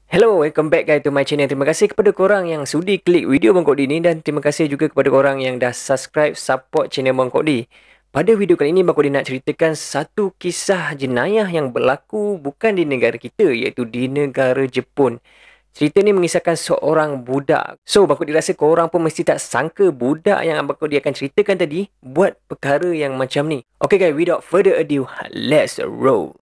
Hello, welcome back guys to my channel. Terima kasih kepada korang yang sudi klik video Bang Kok D ni, dan terima kasih juga kepada korang yang dah subscribe support channel Bang Kok D. Pada video kali ini Bang Kok D nak ceritakan satu kisah jenayah yang berlaku bukan di negara kita, iaitu di negara Jepun. Cerita ni mengisahkan seorang budak. So Bang Kok D rasa korang pun mesti tak sangka budak yang Bang Kok D akan ceritakan tadi buat perkara yang macam ni. Okay guys, without further ado, let's roll.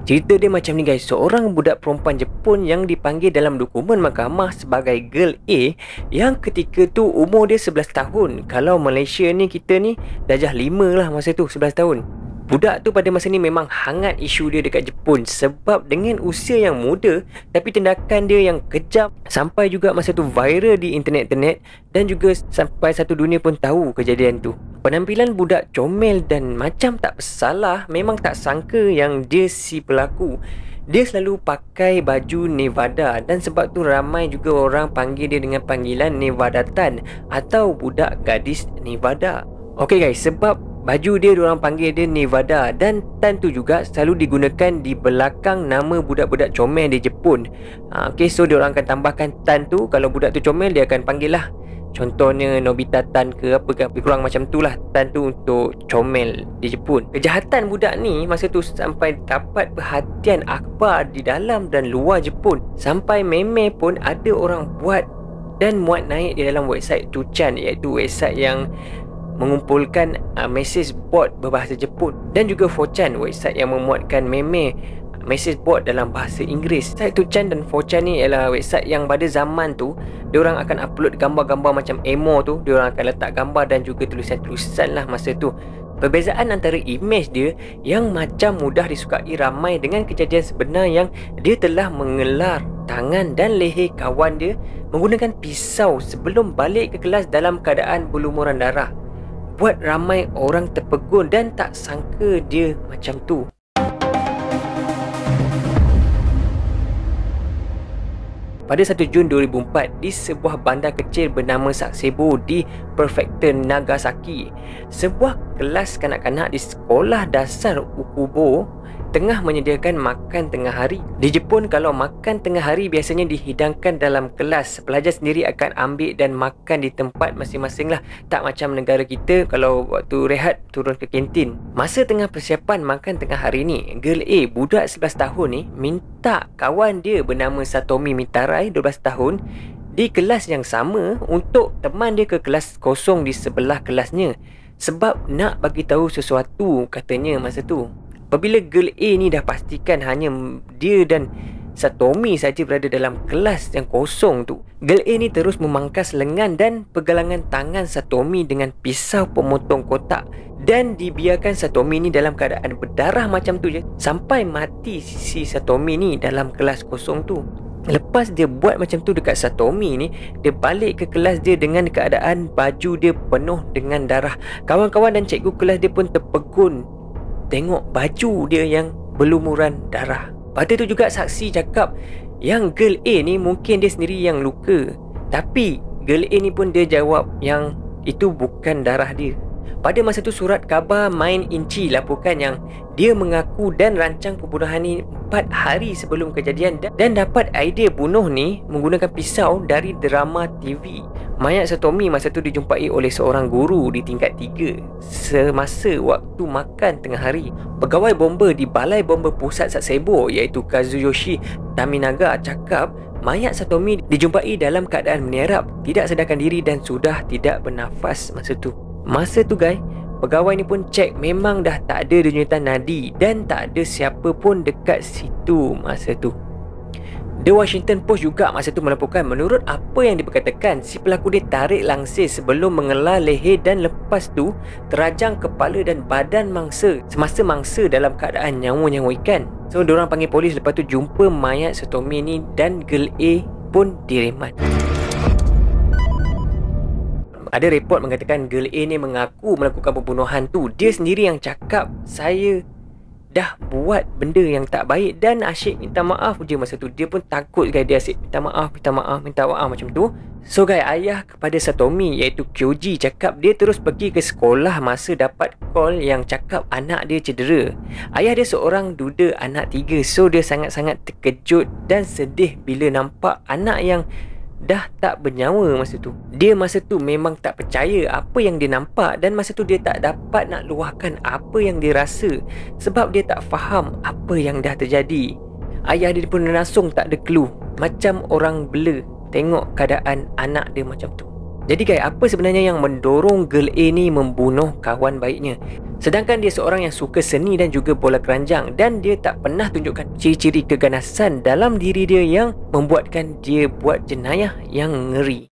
Cerita dia macam ni guys, seorang budak perempuan Jepun yang dipanggil dalam dokumen mahkamah sebagai Girl A, yang ketika tu umur dia 11 tahun. Kalau Malaysia ni, kita ni darjah 5 lah masa tu, 11 tahun. Budak tu pada masa ni memang hangat isu dia dekat Jepun sebab dengan usia yang muda tapi tindakan dia yang kejam sampai juga masa tu viral di internet dan juga sampai satu dunia pun tahu kejadian tu. Penampilan budak comel dan macam tak bersalah, memang tak sangka yang dia si pelaku. Dia selalu pakai baju Nevada dan sebab tu ramai juga orang panggil dia dengan panggilan Nevada Tan atau budak gadis Nevada. Okay guys, sebab baju dia diorang panggil dia Nevada dan Tan tu juga selalu digunakan di belakang nama budak-budak comel di Jepun. Okay, so diorang akan tambahkan Tan tu. Kalau budak tu comel, dia akan panggil lah, contohnya Nobita Tan ke apa ke, lebih kurang macam tu lah. Tan tu untuk comel di Jepun. Kejahatan budak ni masa tu sampai dapat perhatian akhbar di dalam dan luar Jepun. Sampai meme pun ada orang buat dan muat naik di dalam website 2chan, iaitu website yang mengumpulkan message board berbahasa Jepun, dan juga 4chan, website yang memuatkan meme message board dalam bahasa Inggeris. Website 2chan dan 4chan ni ialah website yang pada zaman tu diorang akan upload gambar-gambar macam emo tu, diorang akan letak gambar dan juga tulisan-tulisan lah masa tu. Perbezaan antara imej dia yang macam mudah disukai ramai dengan kejadian sebenar yang dia telah mengelar tangan dan leher kawan dia menggunakan pisau sebelum balik ke kelas dalam keadaan berlumuran darah, buat ramai orang terpegun dan tak sangka dia macam tu. Pada 1 Jun 2004, di sebuah bandar kecil bernama Sasebo di Prefektur Nagasaki, sebuah kelas kanak-kanak di sekolah dasar Ukubo tengah menyediakan makan tengah hari. Di Jepun, kalau makan tengah hari biasanya dihidangkan dalam kelas. Pelajar sendiri akan ambil dan makan di tempat masing-masing lah. Tak macam negara kita, kalau waktu rehat turun ke kantin. Masa tengah persiapan makan tengah hari ni, Girl A, budak 11 tahun ni, minta kawan dia bernama Satomi Mitarai, 12 tahun, di kelas yang sama untuk teman dia ke kelas kosong di sebelah kelasnya, sebab nak bagi tahu sesuatu katanya masa tu. Apabila Girl A ni dah pastikan hanya dia dan Satomi saja berada dalam kelas yang kosong tu, Girl A ni terus memangkas lengan dan pergelangan tangan Satomi dengan pisau pemotong kotak, dan dibiarkan Satomi ni dalam keadaan berdarah macam tu je sampai mati si Satomi ni dalam kelas kosong tu. Lepas dia buat macam tu dekat Satomi ni, dia balik ke kelas dia dengan keadaan baju dia penuh dengan darah. Kawan-kawan dan cikgu kelas dia pun terpegun tengok baju dia yang berlumuran darah. Pada tu juga saksi cakap yang Girl A ni mungkin dia sendiri yang luka, tapi Girl A ni pun dia jawab yang itu bukan darah dia. Pada masa tu surat khabar Main Inci laporkan yang dia mengaku dan rancang pembunuhan ni 4 hari sebelum kejadian dan dapat idea bunuh ni menggunakan pisau dari drama TV. Mayat Satomi masa tu dijumpai oleh seorang guru di tingkat 3 semasa waktu makan tengah hari. Pegawai bomba di Balai Bomba Pusat Sasebo, iaitu Kazuyoshi Taminaga, cakap mayat Satomi dijumpai dalam keadaan menyerap, tidak sadarkan diri dan sudah tidak bernafas masa tu. Masa tu guys, pegawai ni pun cek memang dah tak ada denyutan nadi dan tak ada siapa pun dekat situ masa tu. The Washington Post juga masa tu melaporkan menurut apa yang diperkatakan, si pelaku dia tarik langsir sebelum mengelar leher dan lepas tu terajang kepala dan badan mangsa semasa mangsa dalam keadaan nyawa-nyawa ikan. So diorang panggil polis, lepas tu jumpa mayat Satomi ni dan Girl A pun diremat. Ada report mengatakan Girl A ni mengaku melakukan pembunuhan tu. Dia sendiri yang cakap, saya dah buat benda yang tak baik dan asyik minta maaf je masa tu. Dia pun takut guys, dia asyik minta maaf macam tu. So guys, ayah kepada Satomi iaitu Kyoji cakap dia terus pergi ke sekolah masa dapat call yang cakap anak dia cedera. Ayah dia seorang duda anak 3, so dia sangat-sangat terkejut dan sedih bila nampak anak yang dah tak bernyawa masa tu. Dia masa tu memang tak percaya apa yang dia nampak dan masa tu dia tak dapat nak luahkan apa yang dia rasa sebab dia tak faham apa yang dah terjadi. Ayah dia pun langsung tak ada clue, macam orang blur tengok keadaan anak dia macam tu. Jadi guys, apa sebenarnya yang mendorong girl A ni membunuh kawan baiknya? Sedangkan dia seorang yang suka seni dan juga bola keranjang dan dia tak pernah tunjukkan ciri-ciri keganasan dalam diri dia yang membuatkan dia buat jenayah yang ngeri.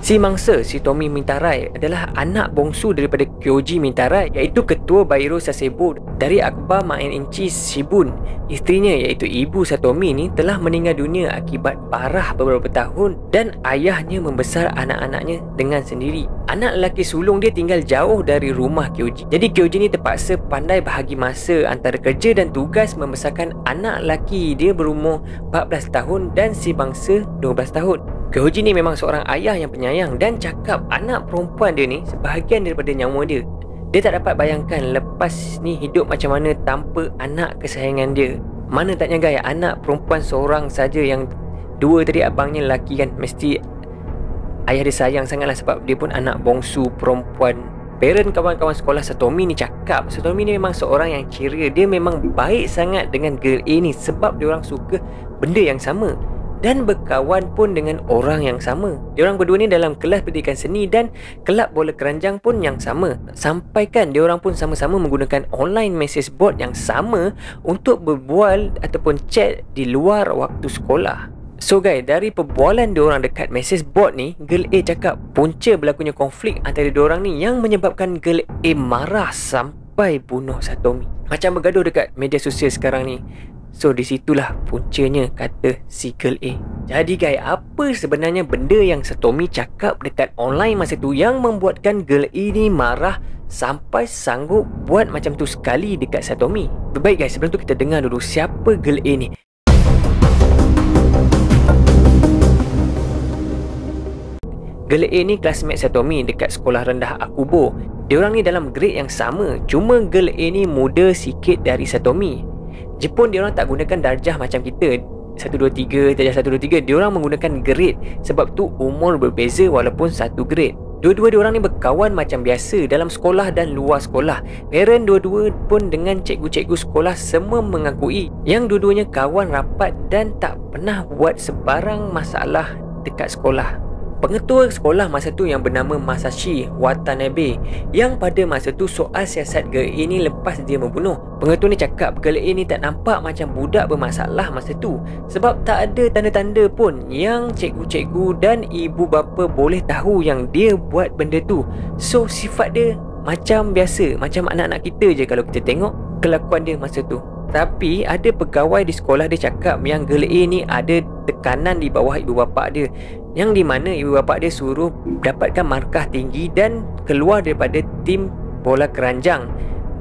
Si mangsa, si Tomi Mintarai adalah anak bongsu daripada Kyoji Mintarai iaitu ketua Bairo Sasebo dari akhbar Main Inchi Shibun. Isterinya iaitu ibu Satomi ni telah meninggal dunia akibat parah beberapa tahun dan ayahnya membesar anak-anaknya dengan sendiri. Anak lelaki sulung dia tinggal jauh dari rumah Kyoji. Jadi Kyoji ni terpaksa pandai bahagi masa antara kerja dan tugas membesarkan anak lelaki dia berumur 14 tahun dan si bangsa 12 tahun. Kyoji ni memang seorang ayah yang penyayang dan cakap anak perempuan dia ni sebahagian daripada nyawa dia. Dia tak dapat bayangkan lepas ni hidup macam mana tanpa anak kesayangan dia. Mana taknya guys, anak perempuan seorang saja yang dua tadi abangnya lelaki kan, mesti ayah dia sayang sangatlah sebab dia pun anak bongsu perempuan. Parent kawan-kawan sekolah Satomi ni cakap Satomi ni memang seorang yang ceria. Dia memang baik sangat dengan girl A ni sebab dia orang suka benda yang sama dan berkawan pun dengan orang yang sama. Diorang berdua ni dalam kelas pendidikan seni dan kelab bola keranjang pun yang sama. Sampaikan diorang pun sama-sama menggunakan online message board yang sama untuk berbual ataupun chat di luar waktu sekolah. So guys, dari perbualan diorang dekat message board ni, girl A cakap punca berlakunya konflik antara diorang ni yang menyebabkan girl A marah sampai bunuh Satomi. Macam bergaduh dekat media sosial sekarang ni. So disitulah puncanya, kata si girl A. Jadi guys, apa sebenarnya benda yang Satomi cakap dekat online masa tu yang membuatkan girl A ni marah sampai sanggup buat macam tu sekali dekat Satomi? Baik guys, sebelum tu kita dengar dulu siapa girl A ni. Girl A ni classmate Satomi dekat sekolah rendah Akubo. Diorang ni dalam grade yang sama, cuma girl A ni muda sikit dari Satomi. Jepun diorang tak gunakan darjah macam kita 1, 2, 3, darjah 1, 2, 3. Diorang menggunakan grade sebab tu umur berbeza walaupun satu grade. Dua-dua diorang ni berkawan macam biasa dalam sekolah dan luar sekolah. Parent dua-dua pun dengan cikgu-cikgu sekolah semua mengakui yang dua-duanya kawan rapat dan tak pernah buat sebarang masalah dekat sekolah. Pengetua sekolah masa tu yang bernama Masashi Watanabe, yang pada masa tu soal siasat girl A ni lepas dia membunuh. Pengetua ni cakap girl A ni tak nampak macam budak bermasalah masa tu sebab tak ada tanda-tanda pun yang cikgu-cikgu dan ibu bapa boleh tahu yang dia buat benda tu. So sifat dia macam biasa, macam anak-anak kita je kalau kita tengok kelakuan dia masa tu. Tapi ada pegawai di sekolah dia cakap yang girl A ni ada tekanan di bawah ibu bapa dia, yang di mana ibu bapa dia suruh dapatkan markah tinggi dan keluar daripada tim bola keranjang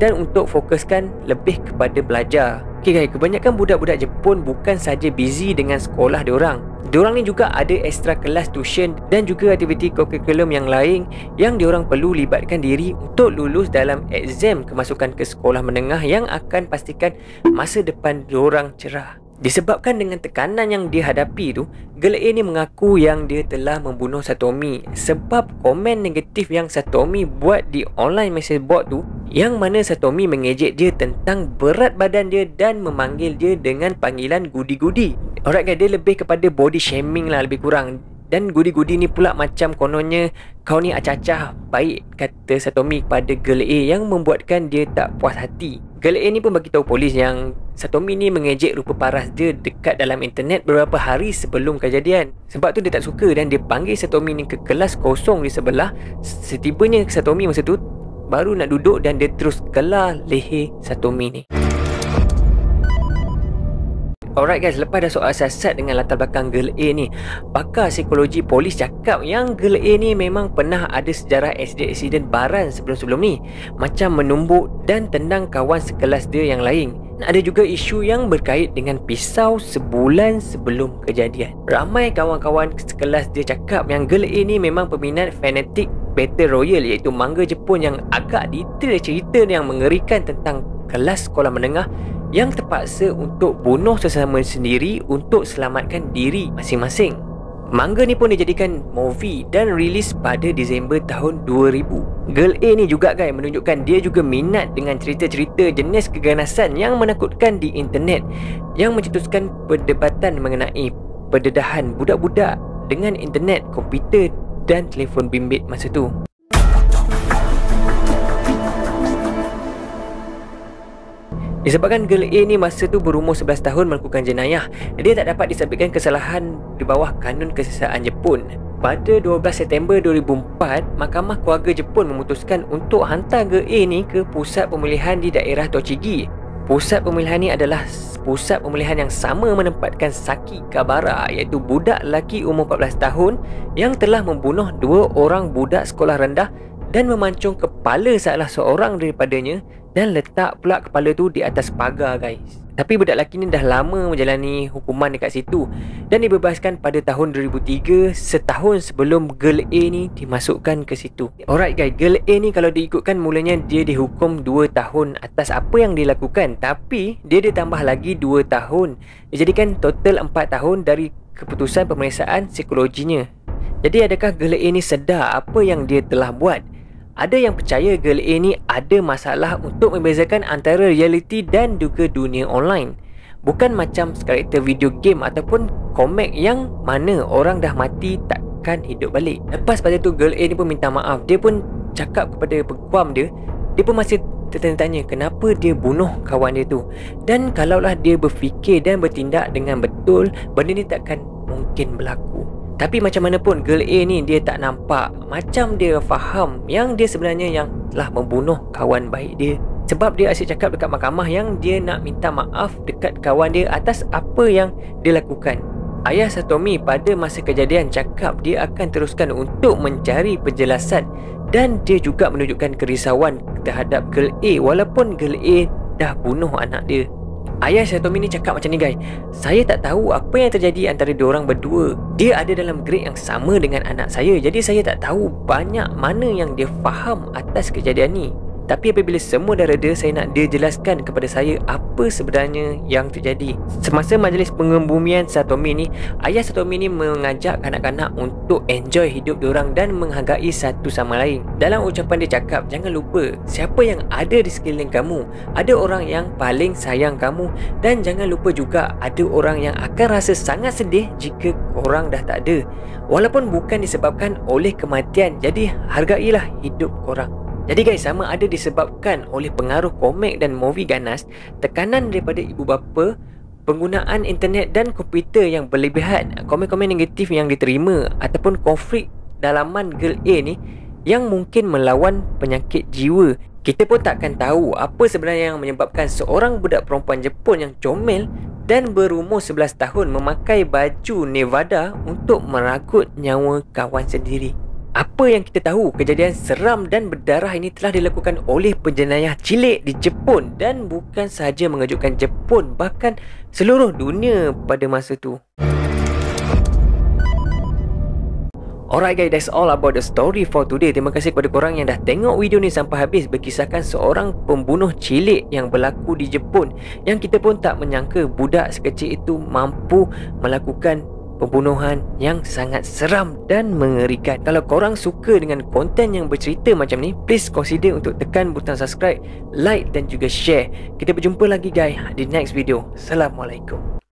dan untuk fokuskan lebih kepada belajar. Okay guys, kebanyakan budak-budak Jepun bukan saja busy dengan sekolah diorang. Diorang ni juga ada extra kelas tuition dan juga aktiviti kurikulum yang lain yang diorang perlu libatkan diri untuk lulus dalam exam kemasukan ke sekolah menengah yang akan pastikan masa depan diorang cerah. Disebabkan dengan tekanan yang dia hadapi tu, girl A ni mengaku yang dia telah membunuh Satomi sebab komen negatif yang Satomi buat di online message board tu, yang mana Satomi mengejek dia tentang berat badan dia dan memanggil dia dengan panggilan gudi-gudi. Alright guys, dia lebih kepada body shaming lah lebih kurang. Dan gudi-gudi ni pula macam kononnya kau ni acah-acah baik, kata Satomi kepada girl A yang membuatkan dia tak puas hati. Girl A ni pun bagi tahu polis yang Satomi ni mengejek rupa paras dia dekat dalam internet beberapa hari sebelum kejadian. Sebab tu dia tak suka dan dia panggil Satomi ni ke kelas kosong di sebelah. Setibanya Satomi masa tu baru nak duduk dan dia terus kelar leher Satomi ni. Alright guys, lepas dah soal siasat dengan latar belakang Girl A ni, pakar psikologi polis cakap yang Girl A ni memang pernah ada sejarah aksiden baran sebelum-sebelum ni, macam menumbuk dan tendang kawan sekelas dia yang lain. Ada juga isu yang berkait dengan pisau sebulan sebelum kejadian. Ramai kawan-kawan sekelas dia cakap yang Girl A ni memang peminat fanatik Battle Royale, iaitu manga Jepun yang agak detail cerita yang mengerikan tentang kelas sekolah menengah yang terpaksa untuk bunuh sesama sendiri untuk selamatkan diri masing-masing. Manga ni pun dijadikan movie dan rilis pada Disember tahun 2000. Girl A ni juga guys menunjukkan dia juga minat dengan cerita-cerita jenis keganasan yang menakutkan di internet, yang mencetuskan perdebatan mengenai pendedahan budak-budak dengan internet, komputer dan telefon bimbit masa tu. Disebabkan Girl A ni masa tu berumur 11 tahun melakukan jenayah, dia tak dapat disabitkan kesalahan di bawah kanun kesesaan Jepun. Pada 12 September 2004, Mahkamah Keluarga Jepun memutuskan untuk hantar Girl A ni ke pusat pemulihan di daerah Tochigi. Pusat pemulihan ni adalah pusat pemulihan yang sama menempatkan Saki Kabara, iaitu budak lelaki umur 14 tahun yang telah membunuh 2 orang budak sekolah rendah dan memancung kepala salah seorang daripadanya dan letak pula kepala tu di atas pagar guys. Tapi budak lelaki ni dah lama menjalani hukuman dekat situ dan dibebaskan pada tahun 2003, setahun sebelum Girl A ni dimasukkan ke situ. Alright guys, Girl A ni kalau diikutkan mulanya dia dihukum 2 tahun atas apa yang dia lakukan, tapi dia ditambah lagi 2 tahun, dijadikan total 4 tahun dari keputusan pemeriksaan psikologinya. Jadi adakah Girl A ni sedar apa yang dia telah buat? Ada yang percaya Girl A ni ada masalah untuk membezakan antara realiti dan juga dunia online. Bukan macam karakter video game ataupun komik yang mana orang dah mati takkan hidup balik. Lepas pada tu Girl A ni pun minta maaf. Dia pun cakap kepada pekuam dia pun masih tertanya-tanya kenapa dia bunuh kawan dia tu. Dan kalaulah dia berfikir dan bertindak dengan betul, benda ni takkan mungkin berlaku. Tapi macam mana pun Girl A ni dia tak nampak macam dia faham yang dia sebenarnya yang telah membunuh kawan baik dia. Sebab dia asyik cakap dekat mahkamah yang dia nak minta maaf dekat kawan dia atas apa yang dia lakukan. Ayah Satomi pada masa kejadian cakap dia akan teruskan untuk mencari penjelasan dan dia juga menunjukkan kerisauan terhadap Girl A walaupun Girl A dah bunuh anak dia. Ayah Satomi ni cakap macam ni guys, saya tak tahu apa yang terjadi antara diorang berdua. Dia ada dalam grade yang sama dengan anak saya, jadi saya tak tahu banyak mana yang dia faham atas kejadian ni. Tapi apabila semua dah reda, saya nak dia jelaskan kepada saya apa sebenarnya yang terjadi. Semasa majlis pengebumian Satomi ni, ayah Satomi ni mengajak kanak-kanak untuk enjoy hidup diorang dan menghargai satu sama lain. Dalam ucapan dia cakap, jangan lupa siapa yang ada di sekeliling kamu. Ada orang yang paling sayang kamu dan jangan lupa juga ada orang yang akan rasa sangat sedih jika korang dah tak ada. Walaupun bukan disebabkan oleh kematian, jadi hargailah hidup korang. Jadi guys, sama ada disebabkan oleh pengaruh komik dan movie ganas, tekanan daripada ibu bapa, penggunaan internet dan komputer yang berlebihan, komen-komen negatif yang diterima ataupun konflik dalaman Girl A ni yang mungkin melawan penyakit jiwa. Kita pun takkan tahu apa sebenarnya yang menyebabkan seorang budak perempuan Jepun yang comel dan berumur 11 tahun memakai baju Nevada untuk meragut nyawa kawan sendiri. Apa yang kita tahu, kejadian seram dan berdarah ini telah dilakukan oleh penjenayah cilik di Jepun dan bukan sahaja mengejutkan Jepun, bahkan seluruh dunia pada masa tu. Alright guys, that's all about the story for today. Terima kasih kepada korang yang dah tengok video ni sampai habis. Berkisahkan seorang pembunuh cilik yang berlaku di Jepun, yang kita pun tak menyangka budak sekecil itu mampu melakukan pembunuhan yang sangat seram dan mengerikan. Kalau korang suka dengan konten yang bercerita macam ni, please consider untuk tekan butang subscribe, like dan juga share. Kita berjumpa lagi guys di next video. Assalamualaikum.